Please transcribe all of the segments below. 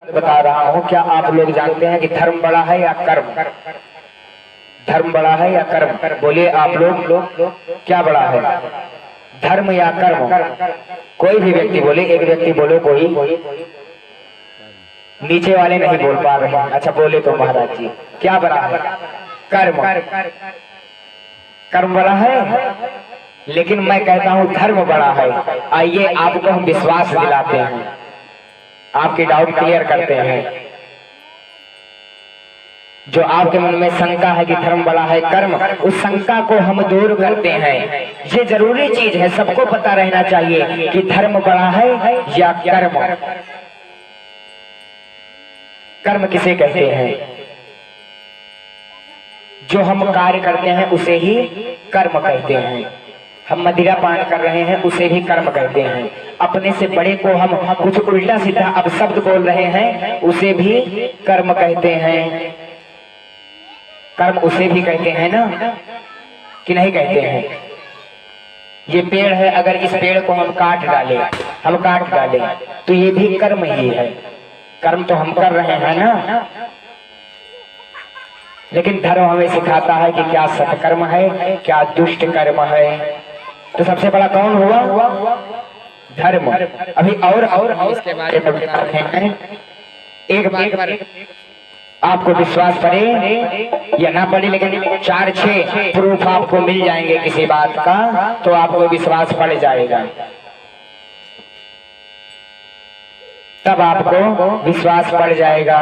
बता रहा हूँ। क्या आप लोग जानते हैं कि धर्म बड़ा है या कर्म? धर्म बड़ा है या कर्म? बोलिए आप लोग क्या बड़ा है, धर्म या कर्म? कोई भी व्यक्ति बोले, एक व्यक्ति बोलो, कोई नीचे वाले नहीं बोल पा रहे हैं। अच्छा बोले तो महाराज जी, क्या बड़ा है? कर्म। कर्म बड़ा है, लेकिन मैं कहता हूँ धर्म बड़ा है। आइए आपको हम विश्वास दिलाते हैं, आपके डाउट क्लियर करते हैं। जो आपके मन में शंका है कि धर्म बड़ा है कर्म, उस शंका को हम दूर करते हैं। ये जरूरी चीज है, सबको पता रहना चाहिए कि धर्म बड़ा है या कर्म। कर्म किसे कहते हैं? जो हम कार्य करते हैं उसे ही कर्म कहते हैं। हम मदिरा पान कर रहे हैं उसे भी कर्म कहते हैं। अपने से बड़े को हम कुछ उल्टा सीधा अपशब्द बोल रहे हैं उसे भी कर्म कहते हैं। कर्म उसे भी कहते हैं ना, कि नहीं कहते हैं? ये पेड़ है, अगर इस पेड़ को हम काट डालें तो ये भी कर्म ही है। कर्म तो हम कर रहे हैं ना। लेकिन धर्म हमें सिखाता है कि क्या सत्कर्म है, क्या दुष्ट कर्म है। तो सबसे बड़ा कौन हुआ? धर्म। अभी और इसके बारे में बता रहे हैं। एक बार आपको विश्वास पड़े या ना पड़े, लेकिन 4-6 प्रूफ आपको मिल जाएंगे किसी बात का, तो आपको विश्वास पड़ जाएगा। तब आपको विश्वास पड़ जाएगा।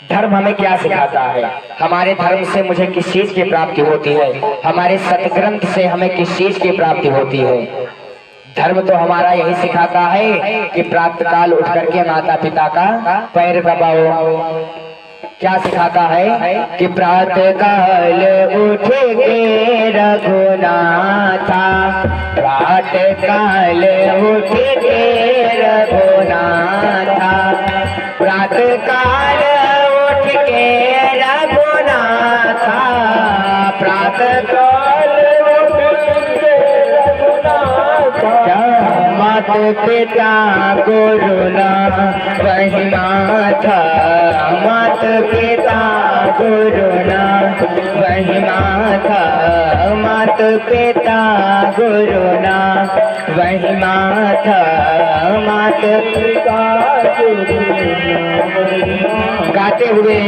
धर्म हमें क्या सिखाता है? हमारे धर्म से मुझे किस चीज की प्राप्ति होती है? हमारे सतग्रंथ से हमें किस चीज की प्राप्ति होती है? धर्म तो हमारा यही सिखाता है कि प्रातः काल उठ करके माता पिता का पैर दबाओ। क्या सिखाता है? कि प्रातः काल उठ के रघुनाथा, प्रातः काल उठ के रघुनाथा, प्रातः काल उठ के रघुनाथा, प्रातः काल मात पिता गुरुना वही माथा, मात पिता गुरुना वही माथा, मात पिता गुरुना वही माथा, मात पिता गाते हुए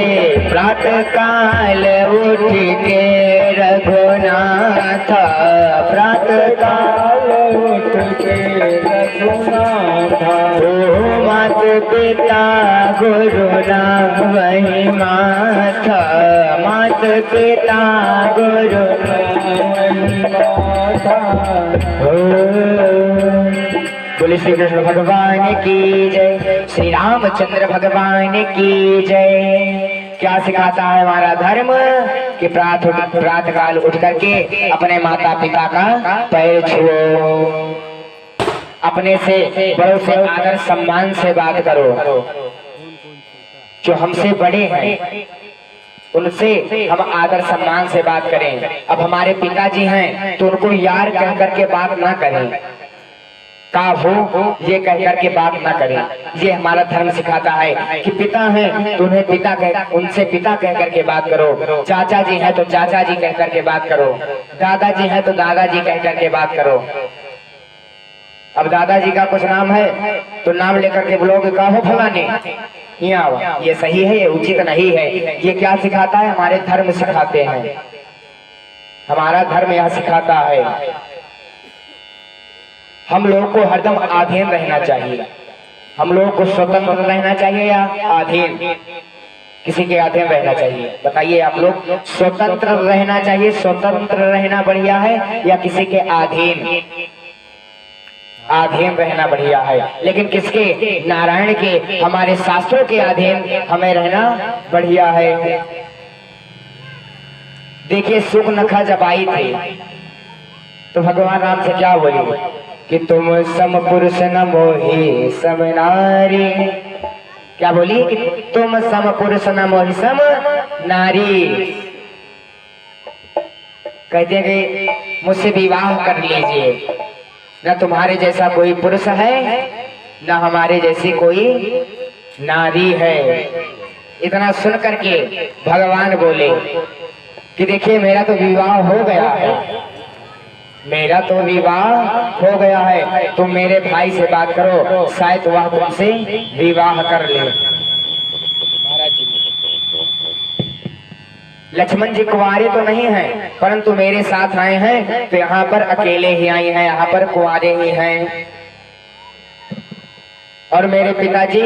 प्रातः काल उठ के रघुनाथ, प्रातः काल उठ के रघुनाथ, ओ मात पिता गुरुना वही माथा, मात पिता गुरुना वही माथा। बोले श्री कृष्ण भगवान की जय, श्री रामचंद्र भगवान की जय। क्या सिखाता है हमारा धर्म? कि प्रातः काल उठ करके अपने माता पिता का पैर छुओ, अपने से बड़ों से आदर सम्मान से बात करो। जो हमसे बड़े हैं उनसे हम आदर सम्मान से बात करें। अब हमारे पिताजी हैं तो उनको यार कह करके बात ना करें, का हो ये कह करके बात ना करें। ये हमारा धर्म सिखाता है कि पिता हैं तो उन्हें पिता कह, उनसे पिता कह करके बात करो। चाचा जी हैं तो चाचा जी कह करके बात करो। दादाजी हैं तो दादाजी कह करके बात करो। अब दादाजी का कुछ नाम है तो नाम लेकर के बोलोगे का हो फलाने, यहाँ ये सही है, ये उचित नहीं है। ये क्या सिखाता है? हमारे धर्म सिखाते हैं। हमारा धर्म यह सिखाता है हम लोगों को हरदम अधीन रहना चाहिए। हम लोगों को स्वतंत्र रहना चाहिए या अधीन? किसी के अधीन रहना चाहिए? बताइए आप लोग, स्वतंत्र रहना चाहिए, स्वतंत्र रहना बढ़िया है या किसी के अधीन? अधीन रहना बढ़िया है। लेकिन किसके? नारायण के, हमारे शास्त्रों के अधीन हमें रहना बढ़िया है। देखिए सुकनखा जब आई थी तो भगवान राम से क्या बोली कि तुम सम पुरुष न मोहि सम नारी। क्या बोली? कि तुम सम पुरुष न मोहि सम नारी। कहते हैं कि मुझसे विवाह कर लीजिए, न तुम्हारे जैसा कोई पुरुष है न हमारे जैसी कोई नारी है। इतना सुन करके भगवान बोले कि देखिए मेरा तो विवाह हो गया है, मेरा तो विवाह हो गया है, तुम मेरे भाई से बात करो, शायद वह तुमसे विवाह कर ले। लक्ष्मण जी कुंवारे तो नहीं हैं, परंतु मेरे साथ आए हैं तो यहाँ पर अकेले ही आए हैं, यहाँ पर कुंवारे ही हैं। और मेरे पिताजी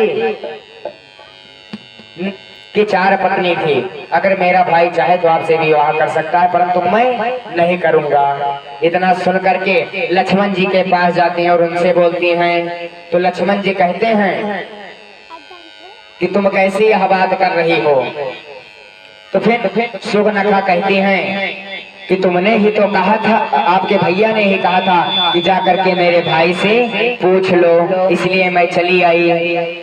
की 4 पत्नी थी, अगर मेरा भाई चाहे तो आपसे विवाह कर सकता है, परंतु मैं नहीं करूंगा। इतना सुन करके लक्ष्मण जी के पास जाती हैं और उनसे बोलती हैं। तो लक्ष्मण जी कहते हैं कि तुम कैसी यह बात कर रही हो? तो फिर सुगनखा कहती हैं कि तुमने ही तो कहा था, आपके भैया ने ही कहा था कि जा करके मेरे भाई से पूछ लो, इसलिए मैं चली आई।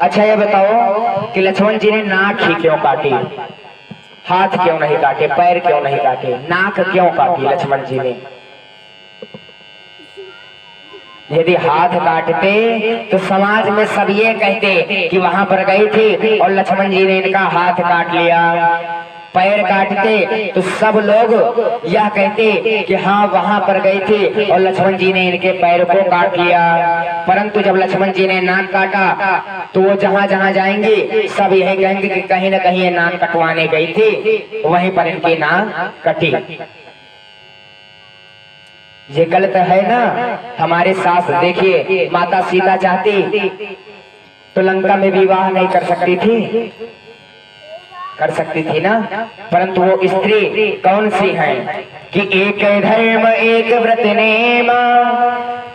अच्छा ये बताओ कि लक्ष्मण जी ने नाक ही क्यों काटी, हाथ क्यों नहीं काटे, पैर क्यों नहीं काटे, नाक क्यों काटी लक्ष्मण जी ने? यदि हाथ काटते तो समाज में सब ये कहते कि वहां पर गई थी और लक्ष्मण जी ने इनका हाथ काट लिया। पैर काटते तो सब लोग यह कहते कि हाँ वहां पर गई थी और लक्ष्मण जी ने इनके पैर को काट लिया। परंतु जब लक्ष्मण जी ने नाक काटा तो वो जहां जहां जाएंगे सब यही कहेंगे कि कहीं न कहीं ये नाक कटवाने गई थी, वहीं पर इनकी नाक कटी। ये गलत है ना। हमारे सास देखिए, माता सीता चाहती तो लंका में विवाह नहीं कर सकती थी, कर सकती थी ना, परंतु वो स्त्री कौन सी है कि एक धर्म एक व्रत नेम,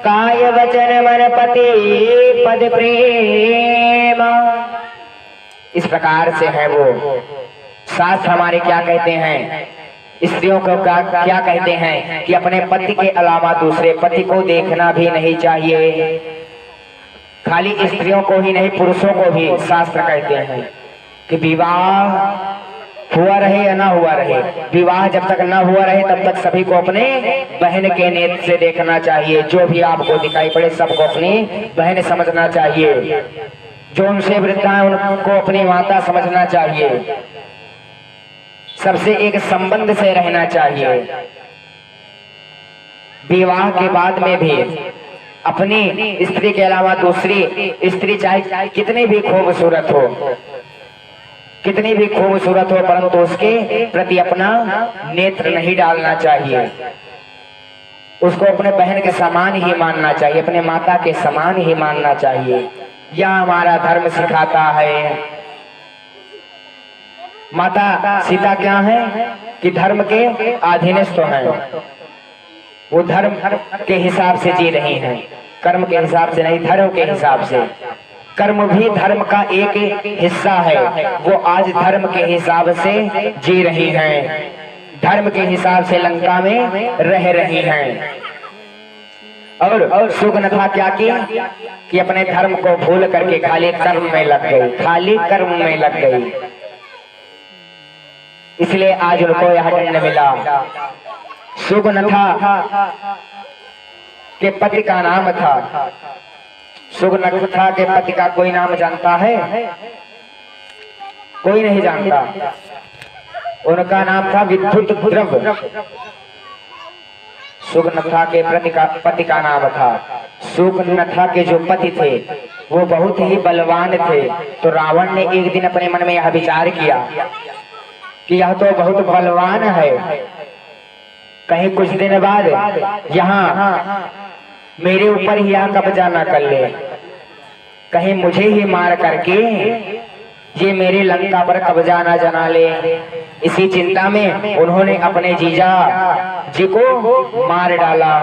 काय वचन मन पति पद प्रेम। इस प्रकार से है वो। शास्त्र हमारे क्या कहते हैं, स्त्रियों को क्या कहते हैं कि अपने पति के अलावा दूसरे पति को देखना भी नहीं चाहिए। खाली स्त्रियों को ही नहीं, पुरुषों को भी शास्त्र कहते हैं कि विवाह हुआ रहे या ना हुआ रहे, विवाह जब तक ना हुआ रहे तब तक सभी को अपने बहन के नेत्र से देखना चाहिए। जो भी आपको दिखाई पड़े सबको अपनी बहन समझना चाहिए, जो उनसे वृद्ध है उनको अपनी माता समझना चाहिए, सबसे एक संबंध से रहना चाहिए। विवाह के बाद में भी अपनी स्त्री के अलावा दूसरी स्त्री चाहे कितनी भी खूबसूरत हो, कितनी भी खूबसूरत हो, परंतु उसके प्रति अपना नेत्र नहीं डालना चाहिए। उसको अपने बहन के समान ही मानना चाहिए, अपने माता के समान ही मानना चाहिए। यह हमारा धर्म सिखाता है। माता सीता क्या है कि धर्म के अधीनस्थ तो हैं, वो धर्म के हिसाब से जी रही हैं, कर्म के हिसाब से नहीं, धर्म के हिसाब से। कर्म भी धर्म का एक हिस्सा है, वो आज धर्म के हिसाब से जी रही हैं, धर्म के हिसाब से लंका में रह रही हैं। और सुगनखा क्या किया कि अपने धर्म को भूल करके खाली कर्म में लग गई, खाली कर्म में लग गई, इसलिए आज उनको यह दंड मिला। सुगनखा के पति का नाम था, सुगनखा के पति का कोई नाम जानता है? कोई नहीं जानता। उनका नाम था विद्युत द्रव। सुगनखा के पति का नाम था। सुगनखा के जो पति थे वो बहुत ही बलवान थे। तो रावण ने एक दिन अपने मन में यह विचार किया कि यह तो बहुत बलवान है, कहीं कुछ दिन बाद यहाँ मेरे ऊपर ही यहाँ कब्जा ना कर ले, कहीं मुझे ही मार करके ये मेरी लंका पर कब्जा ना जना ले। इसी चिंता में उन्होंने अपने जीजा जी को मार डाला,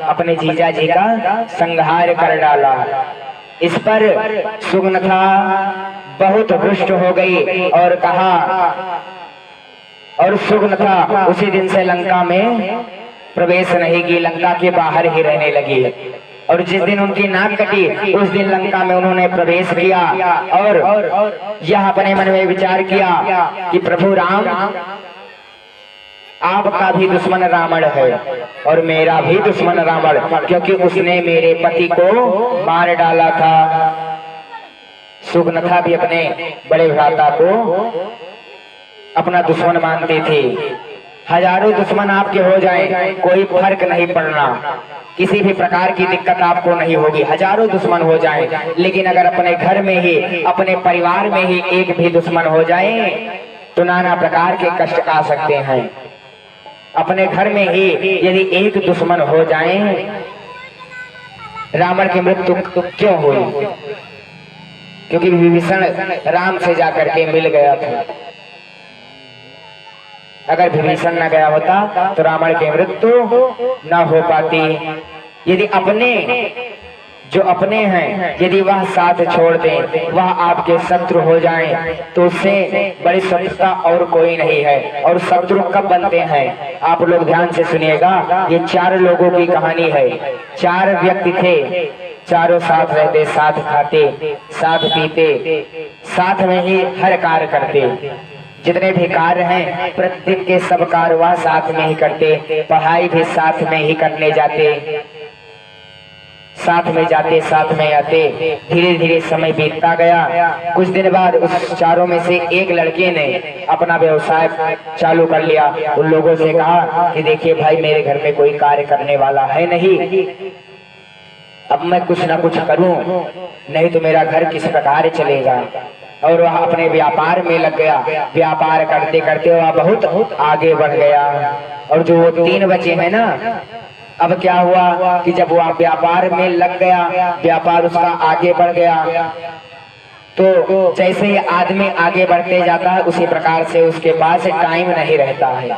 अपने जीजा जी का संहार कर डाला। इस पर सुगनखा बहुत रुष्ट हो गई और कहा, और सुगनखा उसी दिन से लंका में प्रवेश नहीं की, लंका के बाहर ही रहने लगी। और जिस दिन उनकी नाक कटी उस दिन लंका में उन्होंने प्रवेश किया और यह अपने मन में विचार किया कि प्रभु राम, आपका भी दुश्मन रावण है और मेरा भी दुश्मन रावण, क्योंकि उसने मेरे पति को मार डाला था। सुगनखा भी अपने बड़े भ्राता को अपना दुश्मन मानते थे। हजारों दुश्मन आपके हो जाएं, कोई फर्क नहीं पड़ना, किसी भी प्रकार की दिक्कत आपको नहीं होगी। हजारों दुश्मन हो जाएं, लेकिन अगर अपने घर में ही, अपने परिवार में ही एक भी दुश्मन हो जाए तो नाना प्रकार के कष्ट आ सकते हैं। अपने घर में ही यदि एक दुश्मन हो जाए, रावण की मृत्यु क्यों हुई? क्योंकि विभीषण राम से जाकर के मिल गया था। अगर विभीषण न गया होता तो रावण की मृत्यु न हो पाती। यदि अपने जो अपने हैं, यदि वह साथ छोड़ दें, वह आपके शत्रु हो जाएं, तो उससे बड़ी शत्रुता और कोई नहीं है। और शत्रु कब बनते हैं? आप लोग ध्यान से सुनिएगा। ये 4 लोगों की कहानी है। 4 व्यक्ति थे, चारों साथ रहते, साथ खाते, साथ पीते, साथ में ही हर कार्य करते। जितने भी कार्य हैं प्रत्येक के सब कार्य वह साथ में ही करते। पढ़ाई भी साथ में ही करने जाते, साथ में जाते, साथ में आते। धीरे धीरे समय बीतता गया। कुछ दिन बाद उस चारों में से एक लड़के ने अपना व्यवसाय चालू कर लिया। उन लोगों से कहा कि देखिए भाई, मेरे घर में कोई कार्य करने वाला है नहीं, अब मैं कुछ ना कुछ करूं, नहीं तो मेरा घर किस प्रकार चलेगा। और वह अपने व्यापार में लग गया। व्यापार करते करते वह बहुत आगे बढ़ गया। और जो वो 3 बचे हैं ना, अब क्या हुआ कि जब वह व्यापार में लग गया, व्यापार उसका आगे बढ़ गया, तो जैसे ही आदमी आगे बढ़ते जाता है उसी प्रकार से उसके पास टाइम नहीं रहता है।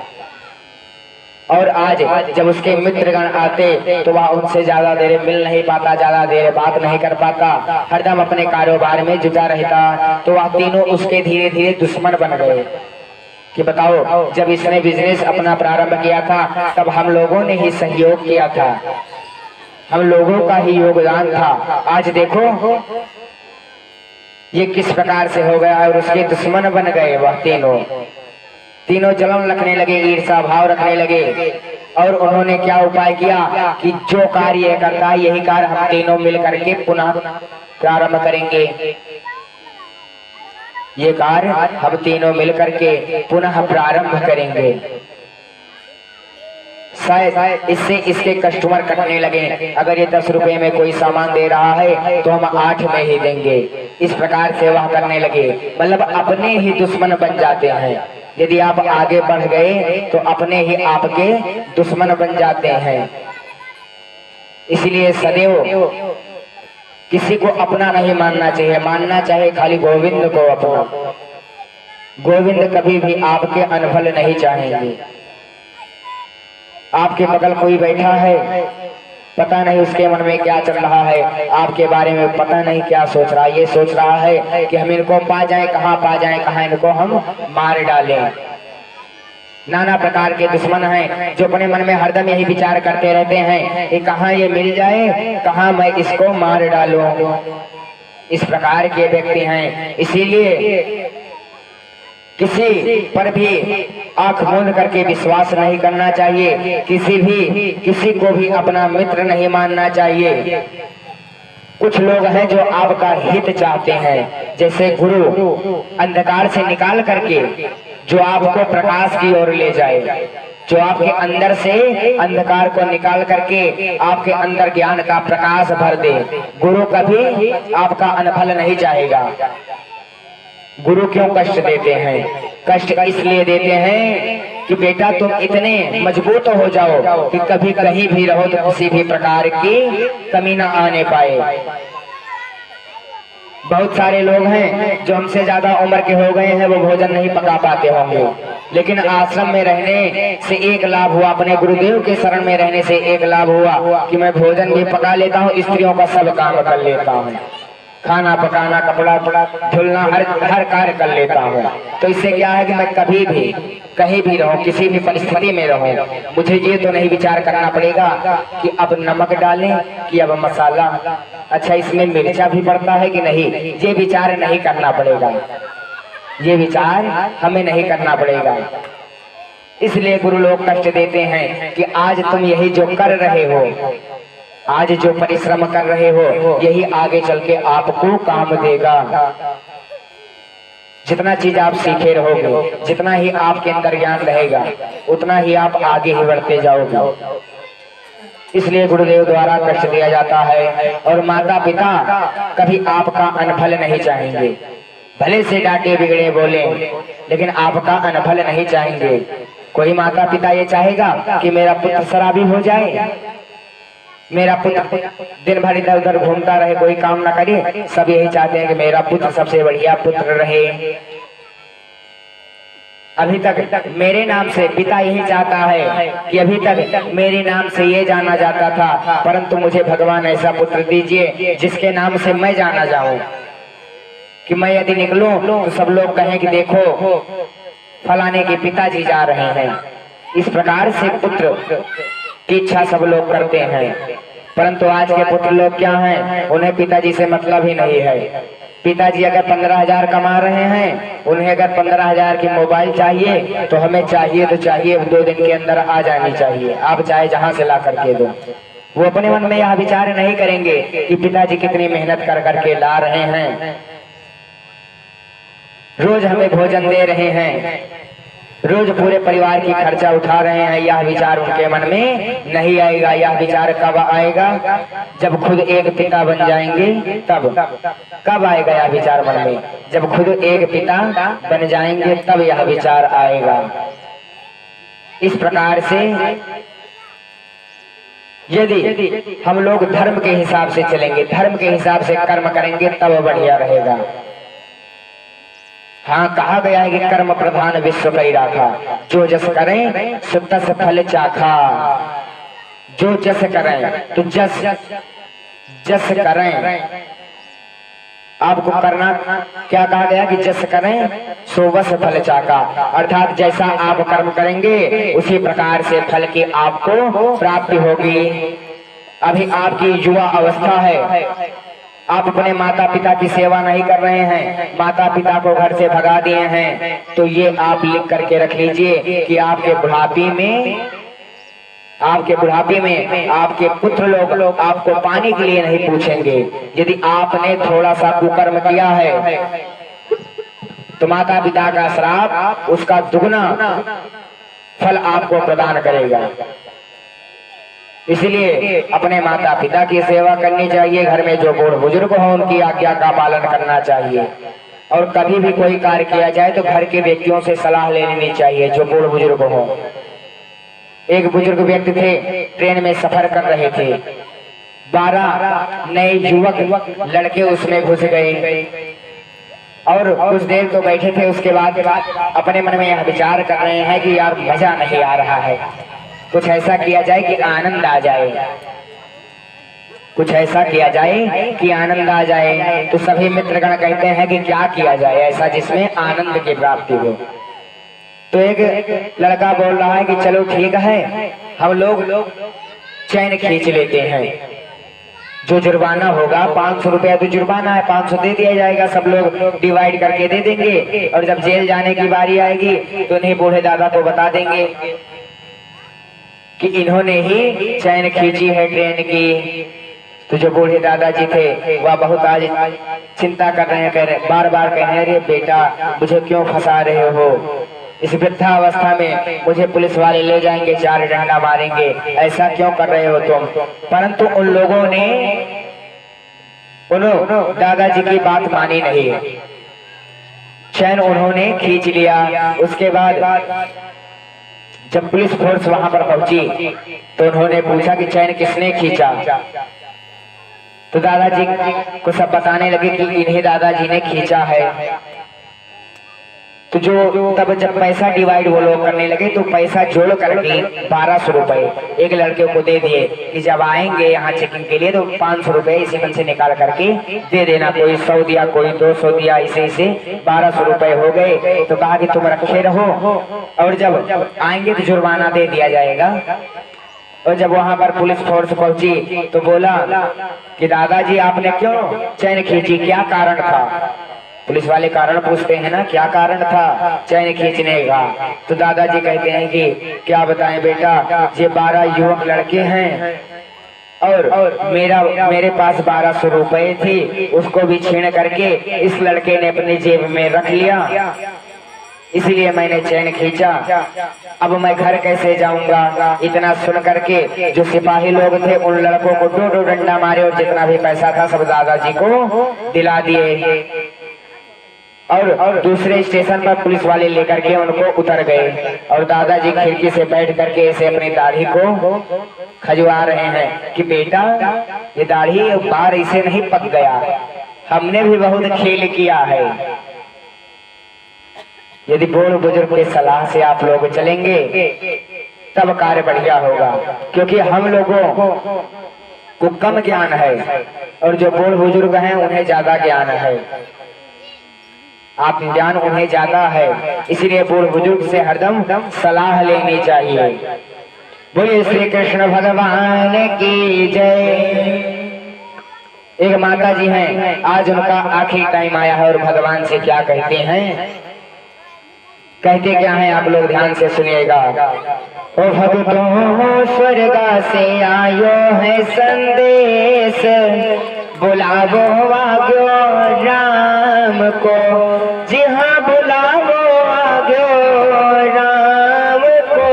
और आज जब उसके मित्रगण आते तो वह उनसे ज्यादा देर मिल नहीं पाता, ज्यादा देर बात नहीं कर पाता, हरदम अपने कारोबार में जुटा रहता। तो वह तीनों उसके धीरे धीरे दुश्मन बन गए। कि बताओ, जब इसने बिजनेस अपना प्रारंभ किया था तब हम लोगों ने ही सहयोग किया था, हम लोगों का ही योगदान था। आज देखो ये किस प्रकार से हो गया। और उसके दुश्मन बन गए वह तीनों जलन रखने लगे, ईर्षा भाव रखने लगे। और उन्होंने क्या उपाय किया कि जो कार्य करता है यही कार्य हम तीनों मिल करके पुनः प्रारंभ करेंगे। ये कार्य हम तीनों मिल करके पुनः प्रारंभ करेंगे। शायद इससे इसके कस्टमर कटने लगे। अगर ये 10 रुपए में कोई सामान दे रहा है तो हम 8 में ही देंगे। इस प्रकार से वह करने लगे। मतलब अपने ही दुश्मन बन जाते हैं। यदि आप आगे बढ़ गए तो अपने ही आपके दुश्मन बन जाते हैं। इसलिए सदैव किसी को अपना नहीं मानना चाहिए, मानना चाहिए खाली गोविंद को अपना। गोविंद कभी भी आपके अनफल नहीं चाहेंगे। आपके बगल कोई बैठा है, पता नहीं उसके मन में क्या चल रहा है, आपके बारे में पता नहीं क्या सोच रहा है। ये सोच रहा है कि हम इनको पा जाएं, कहाँ इनको हम मार डालें। नाना प्रकार के दुश्मन हैं जो अपने मन में हरदम यही विचार करते रहते हैं कि कहाँ ये मिल जाए, कहाँ मैं इसको मार डालूं। इस प्रकार के व्यक्ति हैं। इसीलिए किसी पर भी आंख मूंद करके विश्वास नहीं करना चाहिए, किसी को भी अपना मित्र नहीं मानना चाहिए। कुछ लोग हैं जो आपका हित चाहते हैं, जैसे गुरु अंधकार से निकाल करके जो आपको प्रकाश की ओर ले जाए, जो आपके अंदर से अंधकार को निकाल करके आपके अंदर ज्ञान का प्रकाश भर दे। गुरु कभी आपका अनफल नहीं चाहेगा। गुरु क्यों कष्ट देते हैं? कष्ट इसलिए देते हैं कि बेटा तुम इतने मजबूत हो जाओ कि कभी कहीं भी रहो तो किसी भी प्रकार की कमी ना आने पाए। बहुत सारे लोग हैं जो हमसे ज्यादा उम्र के हो गए हैं, वो भोजन नहीं पका पाते होंगे, लेकिन आश्रम में रहने से एक लाभ हुआ, अपने गुरुदेव के शरण में रहने से एक लाभ हुआ कि मैं भोजन भी पका लेता हूँ, स्त्रियों का सब काम कर लेता हूँ, खाना पकाना, कपड़ा धुलना, हर कार्य कर लेता हूँ। तो इससे क्या है कि मैं कभी भी कहीं भी रहूं, किसी भी परिस्थिति में रहूं, मुझे ये तो नहीं विचार करना पड़ेगा कि अब नमक डालें कि अब मसाला, अच्छा इसमें मिर्चा भी पड़ता है कि नहीं, ये विचार नहीं करना पड़ेगा। ये विचार हमें नहीं करना पड़ेगा। इसलिए गुरु लोग कष्ट देते हैं कि आज तुम यही जो कर रहे हो, आज जो परिश्रम कर रहे हो यही आगे चल के आपको काम देगा। जितना चीज आप सीखे रहोगे, जितना ही आपके अंदर ज्ञान रहेगा, उतना ही आप आगे ही बढ़ते जाओगे। इसलिए गुरुदेव द्वारा कष्ट दिया जाता है। और माता पिता कभी आपका अनफल नहीं चाहेंगे, भले से डांटे बिगड़े बोले, लेकिन आपका अनफल नहीं चाहेंगे। कोई माता पिता ये चाहेगा कि मेरा पुत्र शराबी हो जाए, मेरा पुत्र दिन भर इधर उधर घूमता रहे, कोई काम ना करे। सब यही चाहते हैं कि मेरा पुत्र सबसे बढ़िया पुत्र रहे। अभी तक मेरे नाम से पिता यही चाहता है कि अभी तक मेरे नाम से ये जाना जाता था, परंतु मुझे भगवान ऐसा पुत्र दीजिए जिसके नाम से मैं जाना जाऊं, कि मैं यदि निकलूं तो सब लोग कहें कि देखो फलाने के पिताजी जा रहे हैं। इस प्रकार से पुत्र की इच्छा सब लोग करते हैं, परंतु आज के पुत्र लोग क्या हैं, उन्हें पिताजी से मतलब ही नहीं है। पिताजी अगर 15,000 कमा रहे हैं, उन्हें अगर 15,000 की मोबाइल चाहिए तो हमें चाहिए तो चाहिए 2 दिन के अंदर आ जानी चाहिए, आप चाहे जहां से ला करके दो। वो अपने मन में यह विचार नहीं करेंगे कि पिताजी कितनी मेहनत कर करके ला रहे हैं, रोज हमें भोजन दे रहे हैं, रोज पूरे परिवार की खर्चा उठा रहे हैं। यह विचार उनके मन में नहीं आएगा। यह विचार कब आएगा, जब खुद एक पिता बन जाएंगे तब। कब आएगा यह विचार मन में, जब खुद एक पिता बन जाएंगे तब यह विचार आएगा। इस प्रकार से यदि हम लोग धर्म के हिसाब से चलेंगे, धर्म के हिसाब से कर्म करेंगे, तब बढ़िया रहेगा। हाँ, कहा गया है कि कर्म प्रधान विश्व कई राखा, जो जस करें सो तस फल चाखा। जो जस करें तो जस करें, आपको करना क्या कहा गया कि जस करें सो वस फल चाखा, अर्थात जैसा आप कर्म करेंगे उसी प्रकार से फल की आपको प्राप्ति होगी। अभी आपकी युवा अवस्था है, आप अपने माता पिता की सेवा नहीं कर रहे हैं, माता पिता को घर से भगा दिए हैं, तो ये आप लिख करके रख लीजिए कि आपके बुढ़ापे में आपके पुत्र लोग आपको पानी के लिए नहीं पूछेंगे। यदि आपने थोड़ा सा कुकर्म किया है तो माता पिता का श्राप उसका दुगना फल आपको प्रदान करेगा। इसलिए अपने माता पिता की सेवा करनी चाहिए, घर में जो बूढ़ बुजुर्ग हो उनकी आज्ञा का पालन करना चाहिए। और कभी भी कोई कार्य किया जाए तो घर के व्यक्तियों से सलाह ले लेनी चाहिए, जो बूढ़ बुजुर्ग हो। एक बुजुर्ग व्यक्ति थे, ट्रेन में सफर कर रहे थे, 12 नए युवक लड़के उसमें घुस गए और कुछ देर तो बैठे थे। उसके बाद अपने मन में यह विचार कर रहे हैं कि यार मजा नहीं आ रहा है, कुछ ऐसा किया जाए कि आनंद आ जाए, कुछ ऐसा किया जाए कि आनंद आ जाए। तो सभी मित्रगण कहते हैं कि क्या किया जाए ऐसा जिसमें आनंद की प्राप्ति हो। तो एक लड़का बोल रहा है कि चलो ठीक है, हम लोग चैन खींच लेते हैं, जो जुर्माना होगा 500 रुपया तो जुर्माना है, 500 दे दिया जाएगा, सब लोग डिवाइड करके दे देंगे। और जब जेल जाने की बारी आएगी तो उन्हें बूढ़े दादा को बता देंगे कि इन्होंने ही चैन खींची है ट्रेन की। तो जो बूढ़े दादाजी थे वह बहुत आज चिंता कर रहे हैं, बार बार कह रहे हैं, अरे बेटा मुझे क्यों फंसा रहे हो, इस वृद्धावस्था में मुझे पुलिस वाले ले जाएंगे, 4 डंडा मारेंगे, ऐसा क्यों कर रहे हो तुम। परंतु उन लोगों ने दादाजी की बात मानी नहीं, चैन उन्होंने खींच लिया। उसके बाद जब पुलिस फोर्स वहां पर पहुंची तो उन्होंने पूछा कि चैन किसने खींचा। तो दादाजी को सब बताने लगे कि इन्हें दादाजी ने खींचा है। तो जो तब जब पैसा डिवाइड वो लोग करने लगे तो पैसा जोड़ करके 1200 रुपए एक लड़के को दे दिए कि जब आएंगे यहाँ चेकिंग के लिए तो 500 रुपए इसी मन से निकाल करके दे देना। कोई 100 दिया, कोई 200 दिया, इसे 1200 रुपए हो गए। तो कहा कि तुम रखे रहो और जब आएंगे तो जुर्माना दे दिया जाएगा। और जब वहां पर पुलिस फोर्स पहुंची तो बोला कि दादाजी आपने क्यों चैन खींची, क्या कारण था। पुलिस वाले कारण पूछते हैं ना, क्या कारण था चैन खींचने का। तो दादाजी कहते हैं कि क्या बताएं बेटा, ये 12 युवक लड़के हैं, और मेरे पास 1200 रुपए थे, उसको भी छीन करके इस लड़के ने अपनी जेब में रख लिया, इसलिए मैंने चैन खींचा। अब मैं घर कैसे जाऊंगा? इतना सुन करके जो सिपाही लोग थे उन लड़कों को दो डंडा मारे और जितना भी पैसा था सब दादाजी को दिला दिए और दूसरे स्टेशन पर पुलिस वाले लेकर के उनको उतर गए और दादाजी खिड़की से बैठ करके ऐसे अपनी दाढ़ी को खजवा रहे हैं कि बेटा ये दाढ़ी बार इसे नहीं पक गया, हमने भी बहुत खेल किया है। यदि बूढ़ बुजुर्ग की सलाह से आप लोग चलेंगे तब कार्य बढ़िया होगा, क्योंकि हम लोगों को कम ज्ञान है और जो बूढ़ बुजुर्ग हैं उन्हें ज्यादा ज्ञान है, आप ज्ञान उन्हें ज्यादा है, इसलिए बूढ़ बुजुर्ग से हरदम सलाह लेनी चाहिए। बोलिए श्री कृष्ण भगवान की जय। एक माता जी हैं, आज उनका आखिरी टाइम आया है और भगवान से क्या कहते हैं, कहते क्या है आप लोग ध्यान से सुनिएगा। ओ भक्तों स्वर्गा से आयो है संदेश, बुलावो आग्यो राम को, जी हाँ बुलावो आग्यो राम को,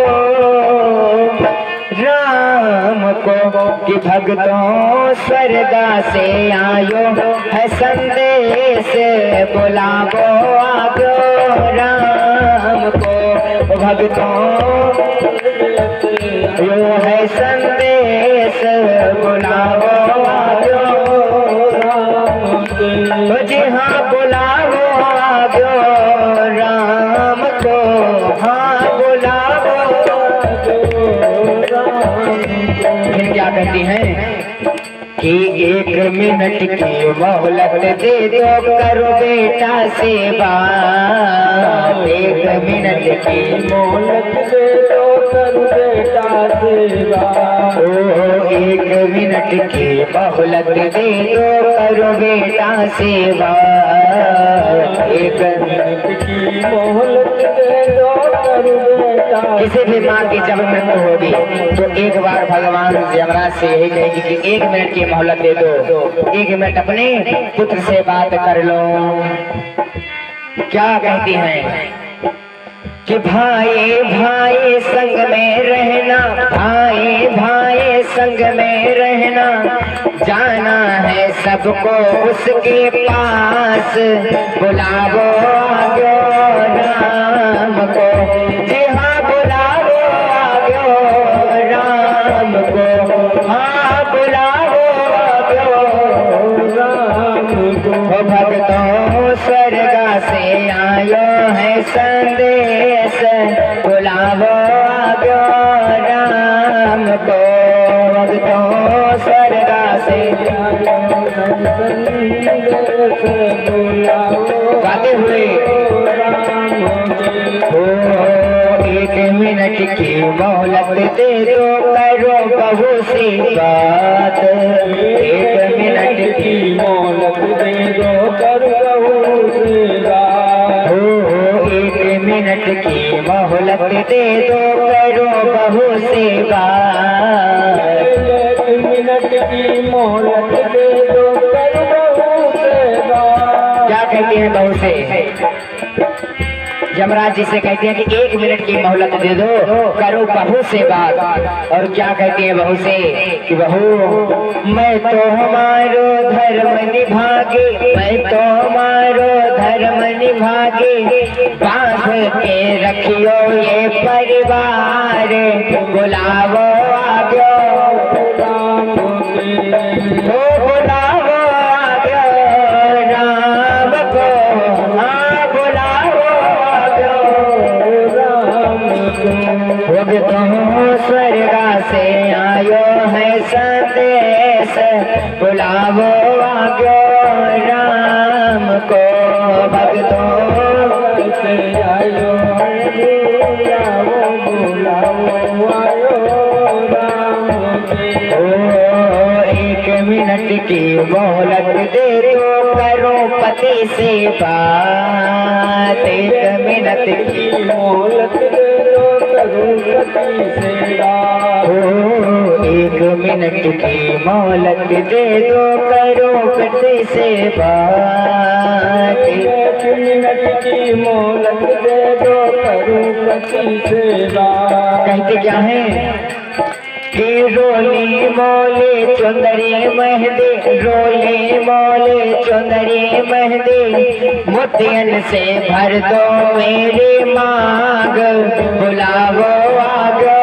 राम को कि भक्तों स्वर्गा से आयो है संदेश, बुलावो आग्यो राम को, भक्तों यो है संदेश, बुलावो आग्यो राम को, जी हाँ बुलावो आग्यो राम को, हाँ बुलावो आग्यो राम। फिर क्या कहती हैं कि 1 मिनट की मोहलत दे दो, करो बेटा से बात, 1 मिनट की मोहलत दे दो, करो बेटा से बात, ओ 1 मिनट की मोहलत दे दो, करो बेटा से बात, 1 मिनट की मोहलत दे दो, करो बेटा। किसी भी माँ की जब मृत्यु होगी तो एक बार भगवान यमराज से यही कहेगी कि 1 मिनट की मोहलत दे दो, 1 मिनट अपने पुत्र से बात कर लो। क्या कहती हैं कि भाई भाई संग में रहना, भाई भाई संग में रहना, जाना है सबको उसके पास, बुलावो आग्यो राम को, जी हाँ बुलावो आग्यो राम को, हाँ बुलावो आग्यो राम को, भक्तों स्वर्गा से आयो है संदेश, बुलावो आग्यो राम को, भक्तों स्वर्गा से गाते हुए हो 1 मिनट की मोहलत दे दो, करो बहू से बात, 1 मिनट की मोहलत दे दो, करो बहू से बात, हो 1 मिनट की मोहलत दे दो, करो बहू से बात, 1 मिनट की मोहलत दे दो, करो बहू से बात। क्या कहती है बहू से? यमराज जी से कहते हैं कि 1 मिनट की मोहलत दे दो, करो बहू से बात। और क्या कहती है बहू से कि बहू मैं तो हमारो धर्म निभागे, मैं तो हमारो धर्म निभागे, बांध के रखियो ये परिवार, बुलावो आग्यो राम को, बुलावो आग्यो राम को, हाँ बुलावो भक्तों स्वर्गा से आयो है संदेश, बुलावो आग्यो राम को, भक्तों से आयो है, बुलावो आयो राम को, 1 मिनट की मोहलत दे दो, करो पति से बात, 1 मिनट की मोहलत दे दो, करो पति से बात, 1 एक मिनट की मोहलत दे दो, करो कटे से बात। एक मिनट की मोहलत दे दो, करो कटी से बात। कहते क्या है कि रोली मोले चुंदरी मेहंदी, रोली मोले चुंदरी मेहंदी, मोतियन से भर दो मेरी मांग, बुलावो आगो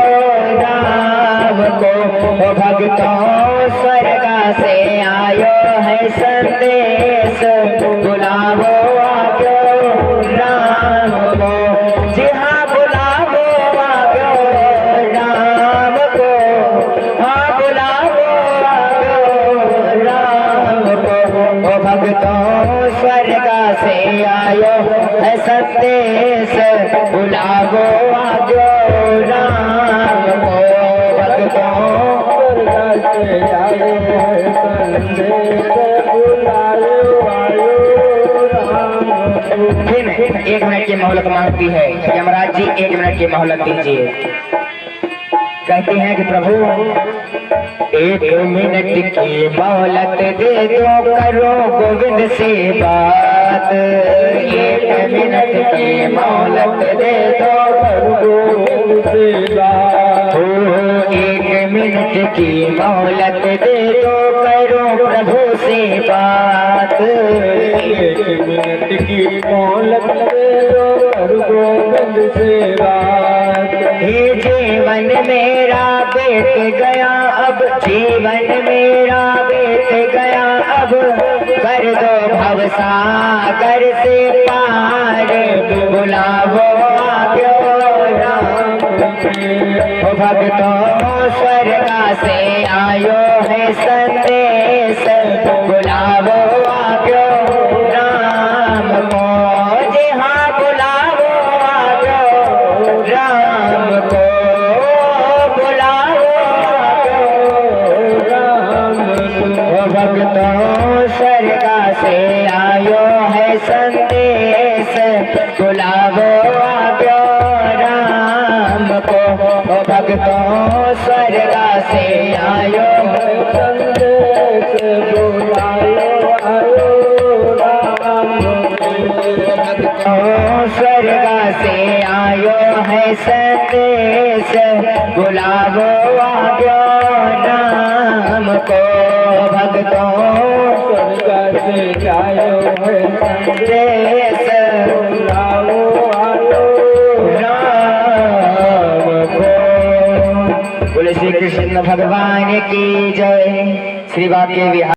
राम को। भक्तों स्वर्गा से आयो है संदेश, बुलावो आगो राम को। जी हाँ बुलावो आगो राम को, हाँ बुलावो आगो राम को। ओ भक्तों स्वर्गा से आयो है संदेश, बुलावो आगो राम को। भक्तों एक मिनट की मोहलत मांगती है। यमराज जी 1 मिनट की मोहलत दीजिए। कहते हैं कि प्रभु 1 मिनट की मोहलत दे दो, करो गोविंद से बात। 1 मिनट की मोहलत दे दो, करो गोविंद से बात। 1 मिनट की मोहलत दे दो, करो प्रभु से बात। 1 मिनट की मोहलत दे दो, करो गोविंद से बात। हे जीवन मेरा बीत गया अब, जीवन मेरा बीत गया अब, कर दो भवसागर से पार, बुलावो आगो राम। भक्तों स्वर्गा से आयो है संदेश, बुलावो आगो राम को। जी हाँ बुलावो आगो राम को, बुलावो आगो राम को। भक्तों स्वर्गा से आयो है संदेश, बुलावो आगो राम को। भक्तों स्वर्गा से आयो है संदेश, बुलायो आयो राम को। भक्तों स्वर्गा से आयो है संदेश, बुलावो आगो राम को। भक्तों स्वर्गा से आयो है संदेश, बुलाओ आयो राम को। बोले श्री कृष्ण भगवान की जय। श्री वाक्य विहार।